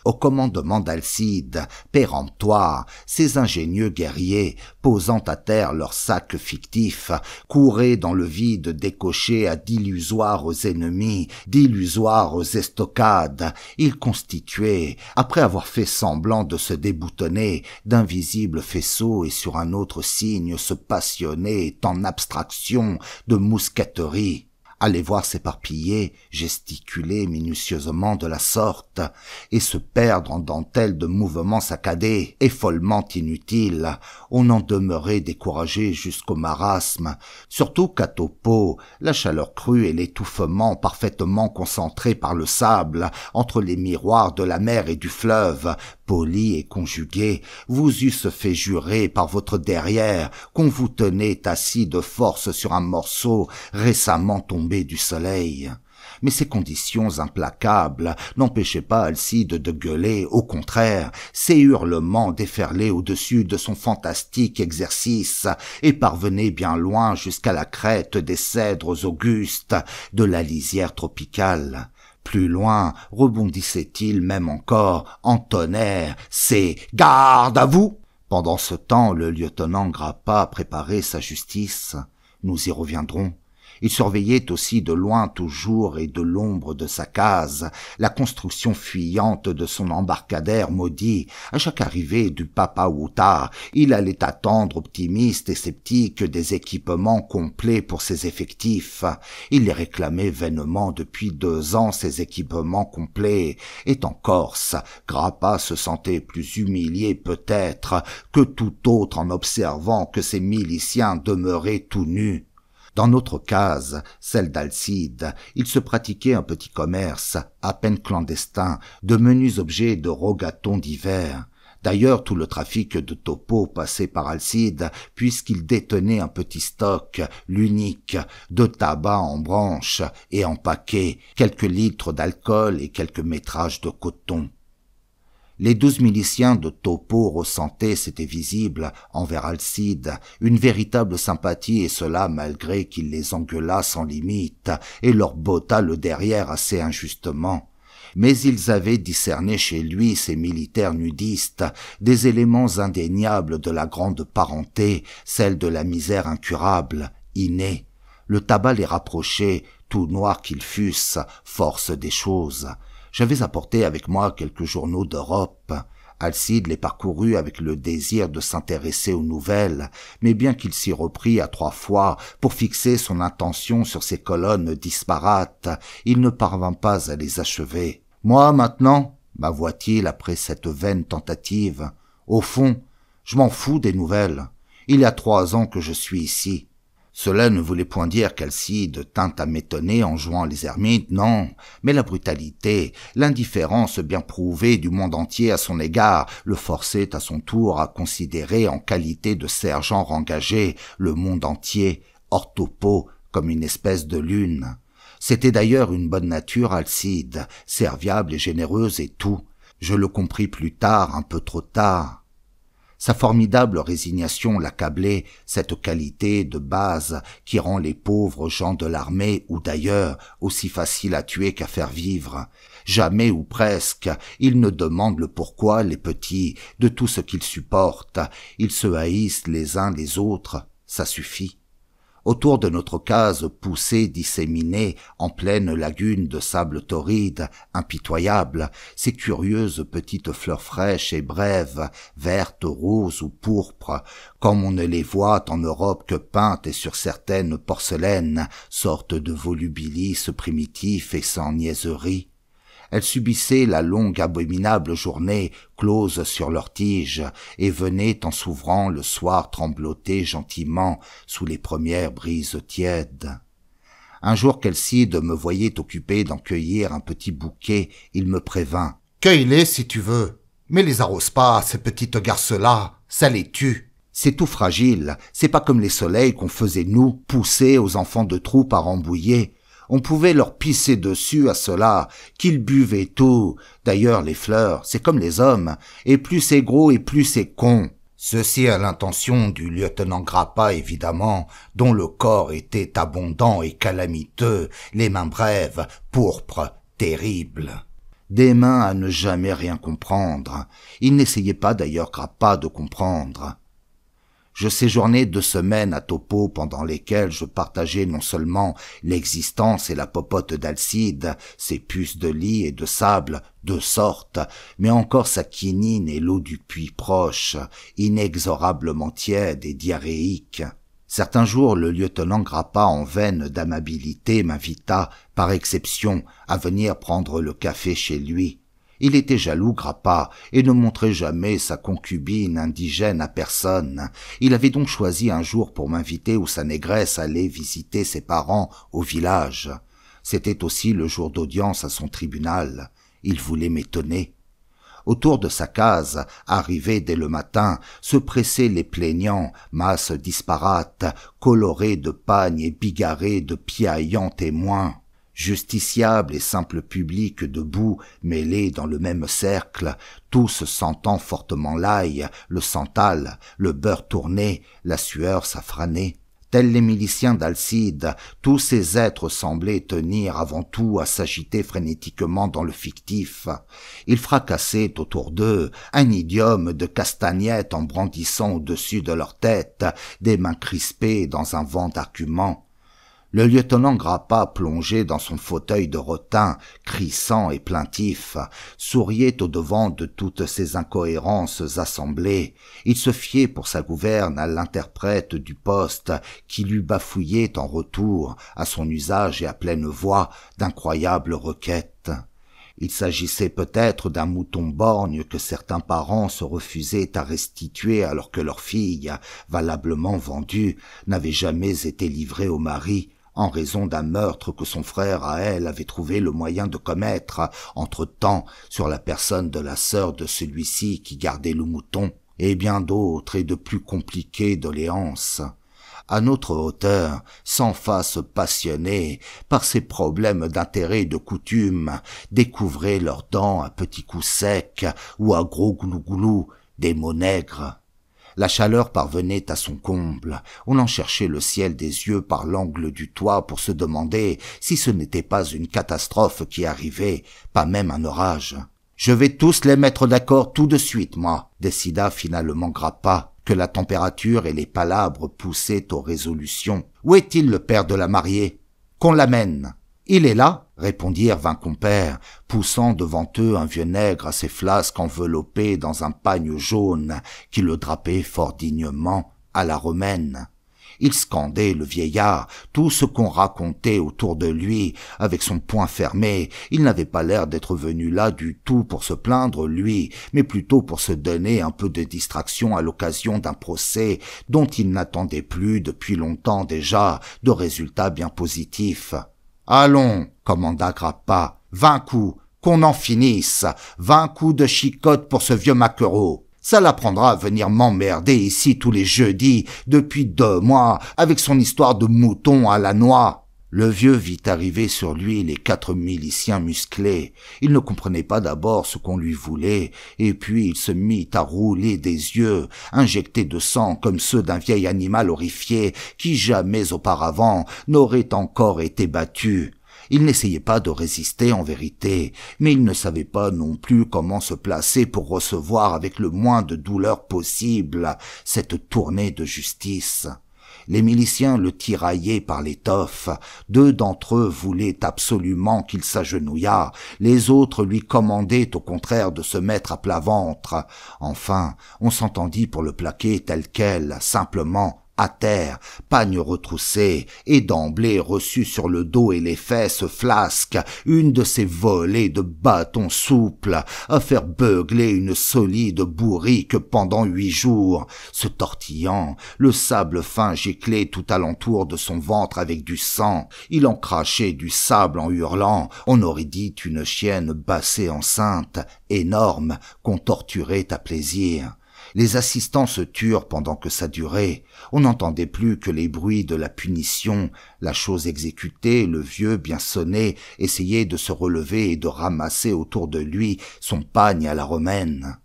A: Au commandement d'Alcide, péremptoire, ces ingénieux guerriers, posant à terre leurs sacs fictifs, couraient dans le vide décocher à d'illusoires ennemis, d'illusoires estocades. Ils constituaient, après avoir fait semblant de se déboutonner, d'invisibles faisceaux et sur un autre signe se passionnaient en abstraction de mousqueterie. À les voir s'éparpiller, gesticuler minutieusement de la sorte, et se perdre en dentelles de mouvements saccadés et follement inutiles, on en demeurait découragé jusqu'au marasme, surtout qu'à Topeau, la chaleur crue et l'étouffement parfaitement concentrés par le sable, entre les miroirs de la mer et du fleuve, polis et conjugués, vous eussent fait jurer par votre derrière qu'on vous tenait assis de force sur un morceau récemment tombé du soleil. Mais ces conditions implacables n'empêchaient pas Alcide de gueuler, au contraire, ses hurlements déferlaient au-dessus de son fantastique exercice et parvenaient bien loin jusqu'à la crête des cèdres augustes de la lisière tropicale. Plus loin, rebondissait-il même encore en tonnerre, c'est « Garde à vous !» Pendant ce temps, le lieutenant Grappa préparait sa justice. Nous y reviendrons. Il surveillait aussi de loin toujours et de l'ombre de sa case la construction fuyante de son embarcadère maudit. À chaque arrivée du Papahouta, il allait attendre optimiste et sceptique des équipements complets pour ses effectifs. Il les réclamait vainement depuis 2 ans, ces équipements complets. Et en Corse, Grappa se sentait plus humilié peut-être que tout autre en observant que ses miliciens demeuraient tout nus. Dans notre case, celle d'Alcide, il se pratiquait un petit commerce, à peine clandestin, de menus objets de rogatons divers. D'ailleurs, tout le trafic de Topeau passait par Alcide, puisqu'il détenait un petit stock, l'unique, de tabac en branches et en paquets, quelques litres d'alcool et quelques métrages de coton. Les 12 miliciens de Topeau ressentaient, c'était visible, envers Alcide, une véritable sympathie, et cela malgré qu'il les engueulât sans limite et leur bottât le derrière assez injustement. Mais ils avaient discerné chez lui, ces militaires nudistes, des éléments indéniables de la grande parenté, celle de la misère incurable, innée. Le tabac les rapprochait, tout noirs qu'ils fussent, force des choses. J'avais apporté avec moi quelques journaux d'Europe. Alcide les parcourut avec le désir de s'intéresser aux nouvelles, mais bien qu'il s'y reprît à 3 fois pour fixer son intention sur ces colonnes disparates, il ne parvint pas à les achever. « Moi, maintenant, m'avoua-t-il après cette vaine tentative, au fond, je m'en fous des nouvelles. Il y a 3 ans que je suis ici. » Cela ne voulait point dire qu'Alcide tint à m'étonner en jouant les ermites, non, mais la brutalité, l'indifférence bien prouvée du monde entier à son égard le forçait à son tour à considérer en qualité de sergent engagé le monde entier, hors Topeau, comme une espèce de lune. C'était d'ailleurs une bonne nature, Alcide, serviable et généreuse et tout. Je le compris plus tard, un peu trop tard. Sa formidable résignation l'accablait, cette qualité de base qui rend les pauvres gens de l'armée ou d'ailleurs aussi faciles à tuer qu'à faire vivre. Jamais ou presque, ils ne demandent le pourquoi, les petits, de tout ce qu'ils supportent. Ils se haïssent les uns les autres, ça suffit. Autour de notre case poussait, disséminée, en pleine lagune de sable torride, impitoyable, ces curieuses petites fleurs fraîches et brèves, vertes, roses ou pourpres, comme on ne les voit en Europe que peintes et sur certaines porcelaines, sortes de volubilis primitifs et sans niaiserie. Elles subissaient la longue abominable journée close sur leurs tiges et venaient en s'ouvrant le soir trembloter gentiment sous les premières brises tièdes. Un jour qu'Alcide me voyait occupé d'en cueillir un petit bouquet, il me prévint. « Cueille-les si tu veux, mais les arrose pas, ces petites garces-là, ça les tue. C'est tout fragile, c'est pas comme les soleils qu'on faisait nous, pousser aux enfants de troupe à Rambouillet. On pouvait leur pisser dessus à cela, qu'ils buvaient tout. D'ailleurs, les fleurs, c'est comme les hommes, et plus c'est gros et plus c'est con. » Ceci à l'intention du lieutenant Grappa, évidemment, dont le corps était abondant et calamiteux, les mains brèves, pourpres, terribles. Des mains à ne jamais rien comprendre. Il n'essayait pas d'ailleurs Grappa de comprendre. Je séjournai 2 semaines à Topeau pendant lesquelles je partageai non seulement l'existence et la popote d'Alcide, ses puces de lit et de sable, de sorte, mais encore sa quinine et l'eau du puits proche, inexorablement tiède et diarrhéique. Certains jours, le lieutenant Grappa, en veine d'amabilité, m'invita, par exception, à venir prendre le café chez lui. Il était jaloux, Grappa, et ne montrait jamais sa concubine indigène à personne. Il avait donc choisi un jour pour m'inviter où sa négresse allait visiter ses parents au village. C'était aussi le jour d'audience à son tribunal. Il voulait m'étonner. Autour de sa case, arrivés dès le matin, se pressaient les plaignants, masses disparates, colorées de pagnes et bigarrées de piaillants témoins. Justiciables et simples publics debout, mêlés dans le même cercle, tous sentant fortement l'ail, le santal, le beurre tourné, la sueur safranée. Tels les miliciens d'Alcide, tous ces êtres semblaient tenir avant tout à s'agiter frénétiquement dans le fictif. Ils fracassaient autour d'eux un idiome de castagnettes en brandissant au-dessus de leur tête des mains crispées dans un vent d'arguments. Le lieutenant Grappa, plongé dans son fauteuil de rotin, crissant et plaintif, souriait au-devant de toutes ces incohérences assemblées. Il se fiait pour sa gouverne à l'interprète du poste qui lui bafouillait en retour, à son usage et à pleine voix, d'incroyables requêtes. Il s'agissait peut-être d'un mouton borgne que certains parents se refusaient à restituer alors que leur fille, valablement vendue, n'avait jamais été livrée au mari, en raison d'un meurtre que son frère à elle avait trouvé le moyen de commettre entre-temps sur la personne de la sœur de celui-ci qui gardait le mouton, et bien d'autres et de plus compliquées doléances. À notre hauteur, sans face passionnée, par ces problèmes d'intérêt et de coutume, découvraient leurs dents à petits coups secs ou à gros glouglous, des mots nègres. La chaleur parvenait à son comble. On en cherchait le ciel des yeux par l'angle du toit pour se demander si ce n'était pas une catastrophe qui arrivait, pas même un orage. « Je vais tous les mettre d'accord tout de suite, moi », décida finalement Grappa, que la température et les palabres poussaient aux résolutions. « Où est-il le père de la mariée ? Qu'on l'amène !»« Il est là !» répondirent 20 compères, poussant devant eux un vieux nègre à ses flasques enveloppé dans un pagne jaune qui le drapait fort dignement à la romaine. Il scandait, le vieillard, tout ce qu'on racontait autour de lui, avec son poing fermé. Il n'avait pas l'air d'être venu là du tout pour se plaindre, lui, mais plutôt pour se donner un peu de distraction à l'occasion d'un procès dont il n'attendait plus depuis longtemps déjà de résultats bien positifs. « Allons !» commanda Grappa. « 20 coups, qu'on en finisse. 20 coups de chicotte pour ce vieux maquereau. Ça l'apprendra à venir m'emmerder ici tous les jeudis depuis 2 mois avec son histoire de mouton à la noix. » Le vieux vit arriver sur lui les 4 miliciens musclés. Il ne comprenait pas d'abord ce qu'on lui voulait, et puis il se mit à rouler des yeux, injectés de sang comme ceux d'un vieil animal horrifié qui jamais auparavant n'aurait encore été battu. Il n'essayait pas de résister en vérité, mais il ne savait pas non plus comment se placer pour recevoir avec le moins de douleur possible cette tournée de justice. Les miliciens le tiraillaient par l'étoffe. 2 d'entre eux voulaient absolument qu'il s'agenouillât. Les autres lui commandaient au contraire de se mettre à plat ventre. Enfin, on s'entendit pour le plaquer tel quel, simplement, à terre, pagne retroussé, et d'emblée reçut sur le dos et les fesses flasque une de ces volées de bâtons souples à faire beugler une solide bourrique pendant 8 jours, se tortillant, le sable fin giclait tout alentour de son ventre avec du sang. Il en crachait du sable en hurlant. On aurait dit une chienne bassée enceinte, énorme, qu'on torturait à plaisir. Les assistants se turent pendant que ça durait. On n'entendait plus que les bruits de la punition. La chose exécutée, le vieux, bien sonné, essayait de se relever et de ramasser autour de lui son pagne à la romaine.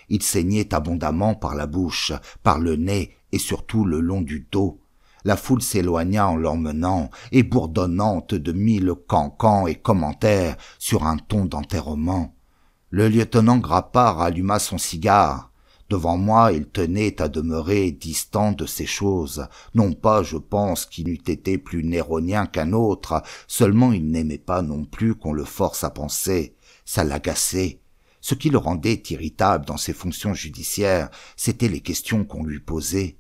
A: Il saignait abondamment par la bouche, par le nez et surtout le long du dos. La foule s'éloigna en l'emmenant, et bourdonnante de 1000 cancans et commentaires sur un ton d'enterrement. Le lieutenant Grappa ralluma son cigare. Devant moi, il tenait à demeurer distant de ces choses. Non pas, je pense, qu'il n'eût été plus néronien qu'un autre, seulement il n'aimait pas non plus qu'on le force à penser. Ça l'agaçait. Ce qui le rendait irritable dans ses fonctions judiciaires, c'étaient les questions qu'on lui posait.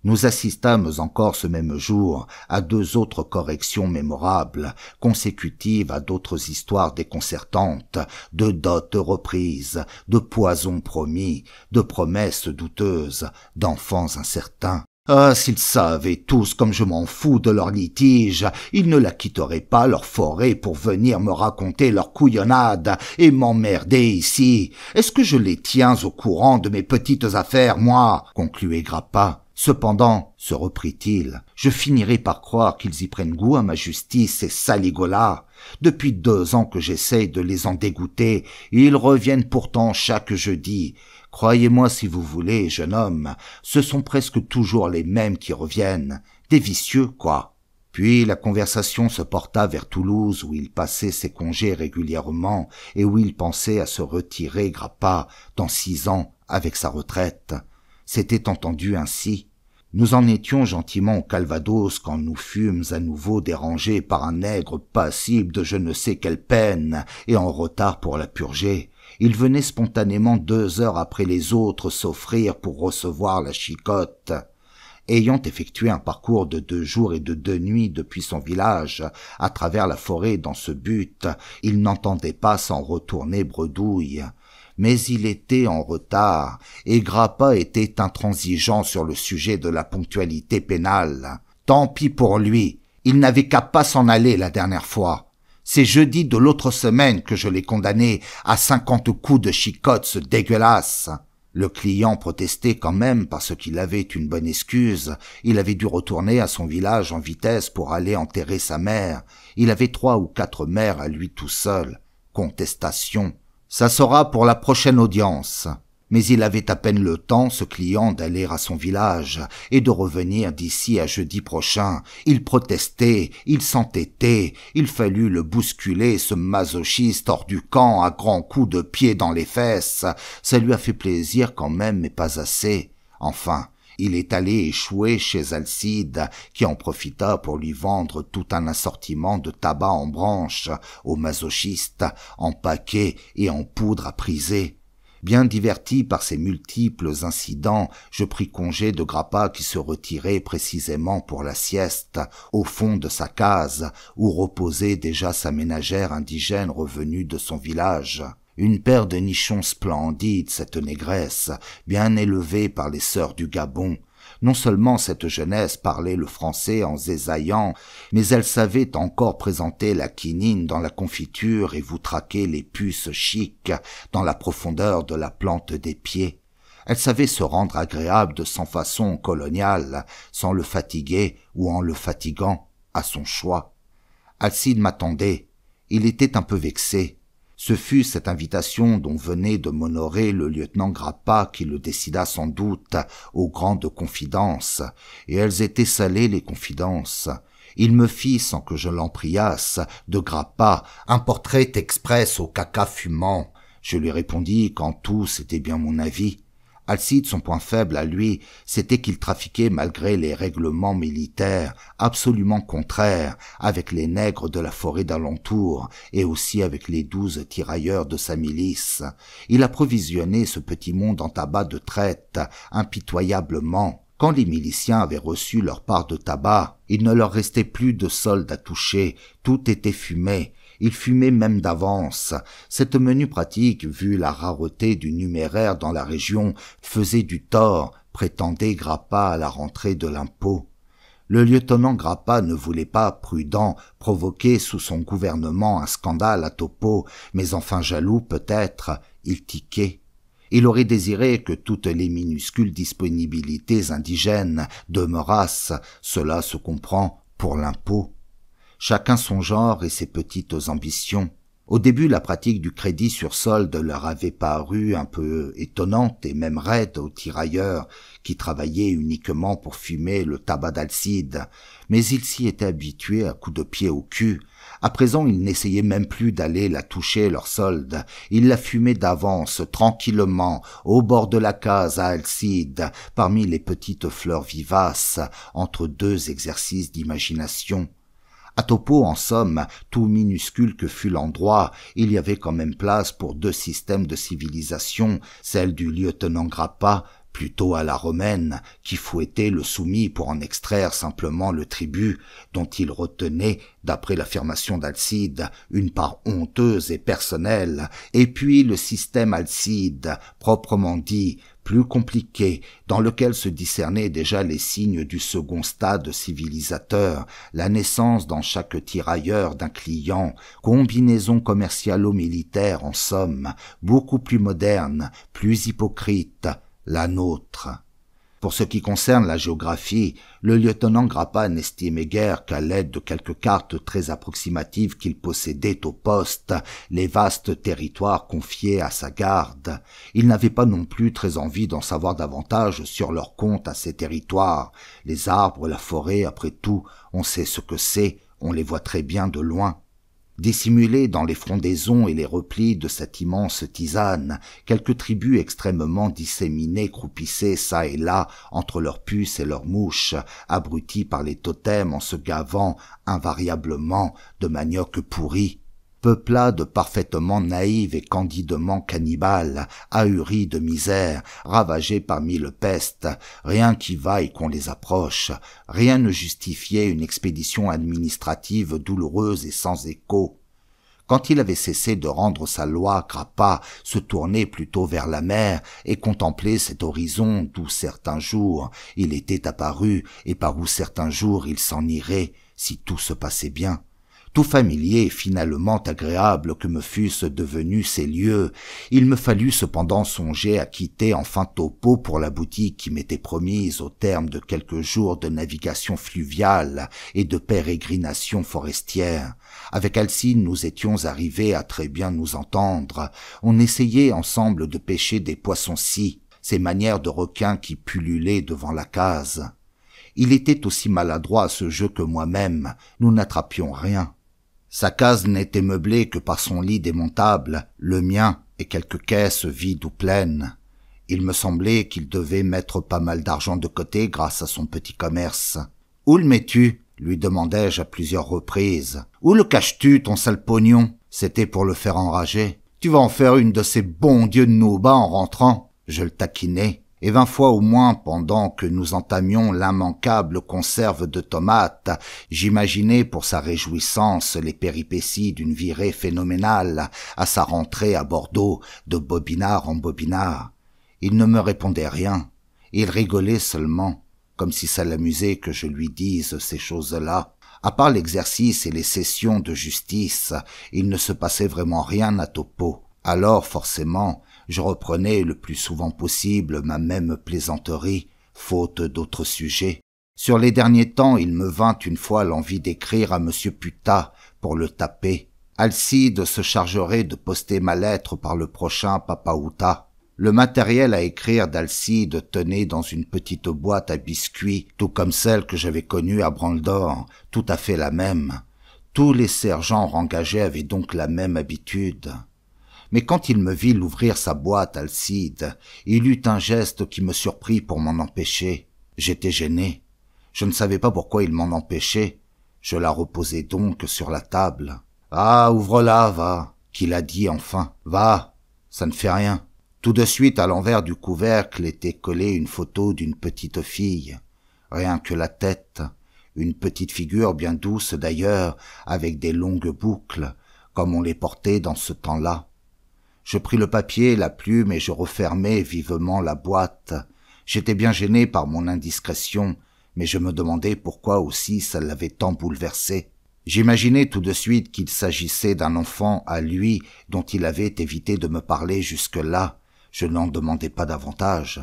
A: Nous assistâmes encore ce même jour à 2 autres corrections mémorables, consécutives à d'autres histoires déconcertantes, de dots reprises, de poisons promis, de promesses douteuses, d'enfants incertains. Ah, s'ils savaient tous comme je m'en fous de leur litige, ils ne la quitteraient pas leur forêt pour venir me raconter leur couillonnade et m'emmerder ici. Est-ce que je les tiens au courant de mes petites affaires, moi ? Concluait Grappa. Cependant, se reprit-il, je finirai par croire qu'ils y prennent goût à ma justice, ces saligots-là. Depuis 2 ans que j'essaye de les en dégoûter, ils reviennent pourtant chaque jeudi. Croyez-moi si vous voulez, jeune homme, ce sont presque toujours les mêmes qui reviennent, des vicieux, quoi. Puis la conversation se porta vers Toulouse, où il passait ses congés régulièrement et où il pensait à se retirer, Grappa, dans 6 ans, avec sa retraite. C'était entendu ainsi. Nous en étions gentiment au Calvados quand nous fûmes à nouveau dérangés par un nègre passible de je ne sais quelle peine et en retard pour la purger. Il venait spontanément 2 heures après les autres s'offrir pour recevoir la chicotte. Ayant effectué un parcours de 2 jours et de 2 nuits depuis son village, à travers la forêt dans ce but, il n'entendait pas s'en retourner bredouille. Mais il était en retard, et Grappa était intransigeant sur le sujet de la ponctualité pénale. Tant pis pour lui, il n'avait qu'à pas s'en aller la dernière fois. C'est jeudi de l'autre semaine que je l'ai condamné à 50 coups de chicotte, ce dégueulasse. Le client protestait quand même parce qu'il avait une bonne excuse. Il avait dû retourner à son village en vitesse pour aller enterrer sa mère. Il avait 3 ou 4 mères à lui tout seul. Contestation. Ça sera pour la prochaine audience. Mais il avait à peine le temps, ce client, d'aller à son village et de revenir d'ici à jeudi prochain. Il protestait, il s'entêtait, il fallut le bousculer, ce masochiste hors du camp, à grands coups de pied dans les fesses. Ça lui a fait plaisir quand même, mais pas assez. Enfin, il est allé échouer chez Alcide, qui en profita pour lui vendre tout un assortiment de tabac en branches aux masochistes, en paquets et en poudre à priser. Bien diverti par ces multiples incidents, je pris congé de Grappa qui se retirait précisément pour la sieste, au fond de sa case, où reposait déjà sa ménagère indigène revenue de son village. Une paire de nichons splendides, cette négresse, bien élevée par les sœurs du Gabon. Non seulement cette jeunesse parlait le français en zézaillant, mais elle savait encore présenter la quinine dans la confiture et vous traquer les puces chics dans la profondeur de la plante des pieds. Elle savait se rendre agréable de sans façon coloniale, sans le fatiguer ou en le fatiguant, à son choix. Alcide m'attendait. Il était un peu vexé. Ce fut cette invitation dont venait de m'honorer le lieutenant Grappa qui le décida sans doute aux grandes confidences, et elles étaient salées les confidences. Il me fit, sans que je l'en priasse, de Grappa un portrait express au caca fumant. Je lui répondis qu'en tout c'était bien mon avis. Alcide, son point faible à lui, c'était qu'il trafiquait malgré les règlements militaires, absolument contraires, avec les nègres de la forêt d'alentour, et aussi avec les 12 tirailleurs de sa milice. Il approvisionnait ce petit monde en tabac de traite, impitoyablement. Quand les miliciens avaient reçu leur part de tabac, il ne leur restait plus de solde à toucher, tout était fumé. Il fumait même d'avance. Cette menue pratique, vu la rareté du numéraire dans la région, faisait du tort, prétendait Grappa à la rentrée de l'impôt. Le lieutenant Grappa ne voulait pas, prudent, provoquer sous son gouvernement un scandale à Topo, mais enfin jaloux peut-être, il tiquait. Il aurait désiré que toutes les minuscules disponibilités indigènes demeurassent, cela se comprend, pour l'impôt. Chacun son genre et ses petites ambitions. Au début, la pratique du crédit sur solde leur avait paru un peu étonnante et même raide aux tirailleurs qui travaillaient uniquement pour fumer le tabac d'Alcide, mais ils s'y étaient habitués à coups de pied au cul. À présent, ils n'essayaient même plus d'aller la toucher, leur solde. Ils la fumaient d'avance, tranquillement, au bord de la case à Alcide, parmi les petites fleurs vivaces, entre 2 exercices d'imagination. À Topo, en somme, tout minuscule que fût l'endroit, il y avait quand même place pour 2 systèmes de civilisation, celle du lieutenant Grappa, plutôt à la romaine, qui fouettait le soumis pour en extraire simplement le tribut, dont il retenait, d'après l'affirmation d'Alcide, une part honteuse et personnelle, et puis le système Alcide, proprement dit, plus compliqué, dans lequel se discernaient déjà les signes du second stade civilisateur, la naissance dans chaque tirailleur d'un client, combinaison commercialo-militaire en somme, beaucoup plus moderne, plus hypocrite, la nôtre. Pour ce qui concerne la géographie, le lieutenant Grappa n'estimait guère qu'à l'aide de quelques cartes très approximatives qu'il possédait au poste, les vastes territoires confiés à sa garde. Il n'avait pas non plus très envie d'en savoir davantage sur leur compte à ces territoires. Les arbres, la forêt, après tout, on sait ce que c'est, on les voit très bien de loin. Dissimulés dans les frondaisons et les replis de cette immense tisane, quelques tribus extrêmement disséminées croupissaient çà et là entre leurs puces et leurs mouches, abruties par les totems en se gavant invariablement de manioc pourri. Peuplades parfaitement naïves et candidement cannibales, ahuries de misère, ravagées par mille pestes, rien qui vaille qu'on les approche, rien ne justifiait une expédition administrative douloureuse et sans écho. Quand il avait cessé de rendre sa loi, Grappa se tournait plutôt vers la mer et contemplait cet horizon d'où certains jours il était apparu et par où certains jours il s'en irait, si tout se passait bien. Tout familier et finalement agréable que me fussent devenus ces lieux, il me fallut cependant songer à quitter enfin Topeau pour la boutique qui m'était promise au terme de quelques jours de navigation fluviale et de pérégrination forestière. Avec Alcide, nous étions arrivés à très bien nous entendre. On essayait ensemble de pêcher des poissons-ci, ces manières de requins qui pullulaient devant la case. Il était aussi maladroit à ce jeu que moi-même, nous n'attrapions rien. Sa case n'était meublée que par son lit démontable, le mien et quelques caisses vides ou pleines. Il me semblait qu'il devait mettre pas mal d'argent de côté grâce à son petit commerce. « Où le mets-tu » lui demandai-je à plusieurs reprises. « Où le caches-tu, ton sale pognon ?» C'était pour le faire enrager. « Tu vas en faire une de ces bons dieux de Nouba en rentrant ?» Je le taquinai. Et 20 fois au moins, pendant que nous entamions l'immanquable conserve de tomates, j'imaginais pour sa réjouissance les péripéties d'une virée phénoménale à sa rentrée à Bordeaux, de bobinard en bobinard. Il ne me répondait rien. Il rigolait seulement, comme si ça l'amusait que je lui dise ces choses-là. À part l'exercice et les sessions de justice, il ne se passait vraiment rien à Topeau. Alors, forcément, je reprenais le plus souvent possible ma même plaisanterie, faute d'autres sujets. Sur les derniers temps, il me vint une fois l'envie d'écrire à Monsieur Putat pour le taper. Alcide se chargerait de poster ma lettre par le prochain Papaouta. Le matériel à écrire d'Alcide tenait dans une petite boîte à biscuits, tout comme celle que j'avais connue à Branle-d'Or, tout à fait la même. Tous les sergents rengagés avaient donc la même habitude. Mais quand il me vit l'ouvrir sa boîte, Alcide, il eut un geste qui me surprit pour m'en empêcher. J'étais gêné. Je ne savais pas pourquoi il m'en empêchait. Je la reposai donc sur la table. « Ah, ouvre-la, va !» qu'il a dit enfin. « Va, ça ne fait rien. » Tout de suite, à l'envers du couvercle était collée une photo d'une petite fille. Rien que la tête. Une petite figure bien douce d'ailleurs, avec des longues boucles, comme on les portait dans ce temps-là. Je pris le papier, la plume et je refermai vivement la boîte. J'étais bien gêné par mon indiscrétion, mais je me demandais pourquoi aussi ça l'avait tant bouleversé. J'imaginais tout de suite qu'il s'agissait d'un enfant à lui dont il avait évité de me parler jusque-là. Je n'en demandais pas davantage.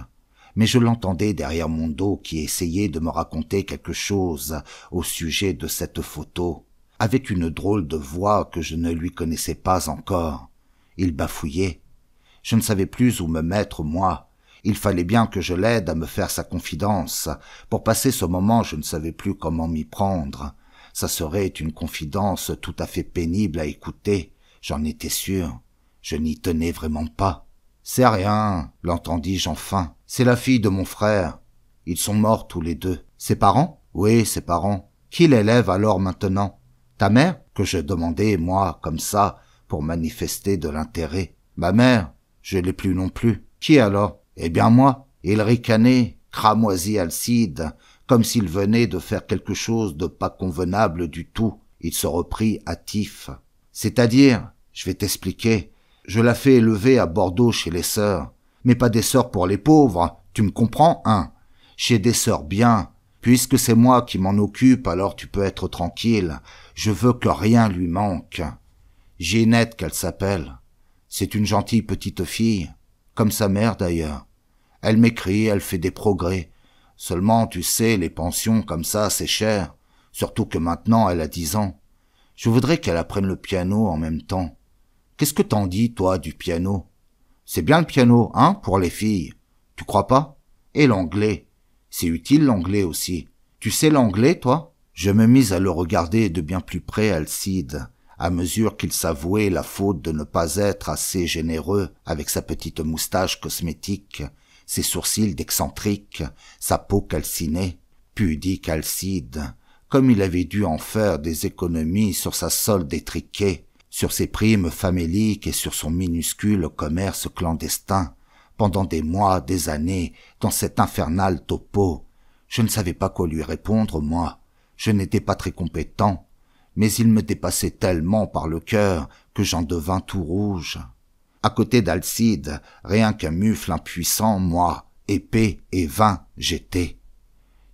A: Mais je l'entendais derrière mon dos qui essayait de me raconter quelque chose au sujet de cette photo, avec une drôle de voix que je ne lui connaissais pas encore. Il bafouillait. Je ne savais plus où me mettre, moi. Il fallait bien que je l'aide à me faire sa confidence. Pour passer ce moment, je ne savais plus comment m'y prendre. Ça serait une confidence tout à fait pénible à écouter, j'en étais sûr. Je n'y tenais vraiment pas. « C'est rien, l'entendis-je enfin. C'est la fille de mon frère. Ils sont morts tous les deux. Ses parents ? Oui, ses parents. Qui l'élève alors maintenant ? Ta mère ? Que je demandais, moi, comme ça, pour manifester de l'intérêt. Ma mère, je l'ai plus non plus. Qui alors? Eh bien moi. Il ricanait, cramoisi Alcide, comme s'il venait de faire quelque chose de pas convenable du tout. Il se reprit hâtif. C'est-à-dire, je vais t'expliquer, je la fais élever à Bordeaux chez les sœurs. Mais pas des sœurs pour les pauvres, tu me comprends, hein? Chez des sœurs bien. Puisque c'est moi qui m'en occupe, alors tu peux être tranquille. Je veux que rien lui manque. Ginette qu'elle s'appelle. C'est une gentille petite fille, comme sa mère d'ailleurs. Elle m'écrit, elle fait des progrès. Seulement, tu sais, les pensions comme ça, c'est cher. Surtout que maintenant, elle a 10 ans. Je voudrais qu'elle apprenne le piano en même temps. Qu'est-ce que t'en dis, toi, du piano? C'est bien le piano, hein, pour les filles. Tu crois pas? Et l'anglais. C'est utile l'anglais aussi. Tu sais l'anglais, toi? Je me mis à le regarder de bien plus près, Alcide, à mesure qu'il s'avouait la faute de ne pas être assez généreux avec sa petite moustache cosmétique, ses sourcils d'excentrique, sa peau calcinée, pudique Alcide, comme il avait dû en faire des économies sur sa solde étriquée, sur ses primes faméliques et sur son minuscule commerce clandestin, pendant des mois, des années, dans cet infernal topo. Je ne savais pas quoi lui répondre, moi. Je n'étais pas très compétent, mais il me dépassait tellement par le cœur que j'en devins tout rouge. À côté d'Alcide, rien qu'un mufle impuissant, moi, épais et vain, j'étais.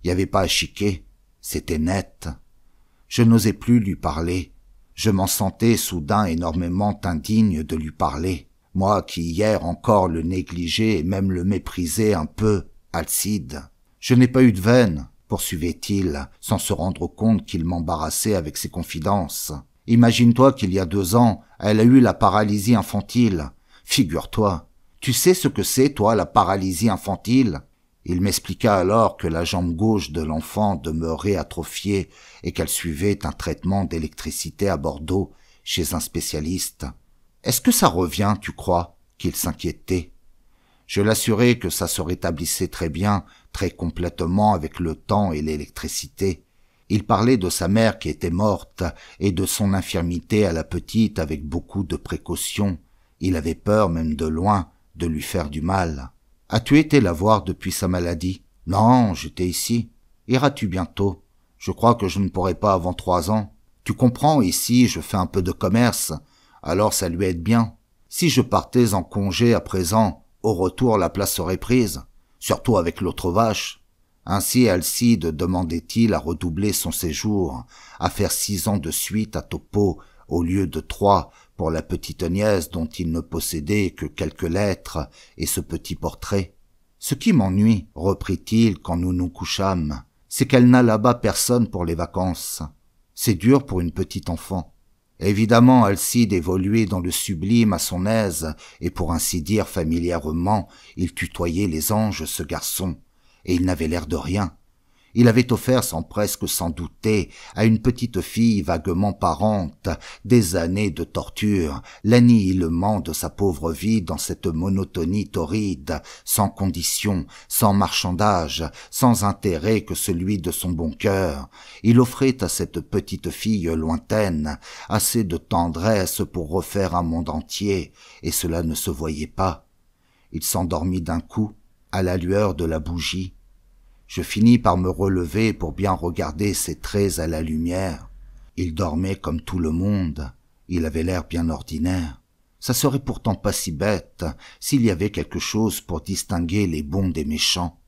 A: Y avait pas à chiquer, c'était net. Je n'osais plus lui parler. Je m'en sentais soudain énormément indigne de lui parler. Moi qui hier encore le négligeais et même le méprisais un peu, Alcide. Je n'ai pas eu de veine, poursuivait-il, sans se rendre compte qu'il m'embarrassait avec ses confidences. Imagine-toi qu'il y a 2 ans, elle a eu la paralysie infantile. Figure-toi. Tu sais ce que c'est, toi, la paralysie infantile? Il m'expliqua alors que la jambe gauche de l'enfant demeurait atrophiée et qu'elle suivait un traitement d'électricité à Bordeaux chez un spécialiste. Est-ce que ça revient, tu crois? Qu'il s'inquiétait. Je l'assurai que ça se rétablissait très bien, très complètement avec le temps et l'électricité. Il parlait de sa mère qui était morte et de son infirmité à la petite avec beaucoup de précautions. Il avait peur, même de loin, de lui faire du mal. « As-tu été la voir depuis sa maladie ?»« Non, j'étais ici. Iras-tu bientôt ? Je crois que je ne pourrai pas avant 3 ans. Tu comprends, ici, je fais un peu de commerce, alors ça lui aide bien. Si je partais en congé à présent, au retour la place serait prise, surtout avec l'autre vache. » Ainsi Alcide demandait-il à redoubler son séjour, à faire 6 ans de suite à Topeau, au lieu de 3, pour la petite nièce dont il ne possédait que quelques lettres et ce petit portrait. « Ce qui m'ennuie, reprit-il quand nous nous couchâmes, c'est qu'elle n'a là-bas personne pour les vacances. C'est dur pour une petite enfant. » Évidemment, Alcide évoluait dans le sublime à son aise, et pour ainsi dire familièrement, il tutoyait les anges, ce garçon, et il n'avait l'air de rien. Il avait offert sans presque s'en douter à une petite fille vaguement parente des années de torture, l'annihilement de sa pauvre vie dans cette monotonie torride, sans condition, sans marchandage, sans intérêt que celui de son bon cœur. Il offrait à cette petite fille lointaine assez de tendresse pour refaire un monde entier, et cela ne se voyait pas. Il s'endormit d'un coup, à la lueur de la bougie. Je finis par me relever pour bien regarder ses traits à la lumière. Il dormait comme tout le monde. Il avait l'air bien ordinaire. Ça serait pourtant pas si bête s'il y avait quelque chose pour distinguer les bons des méchants.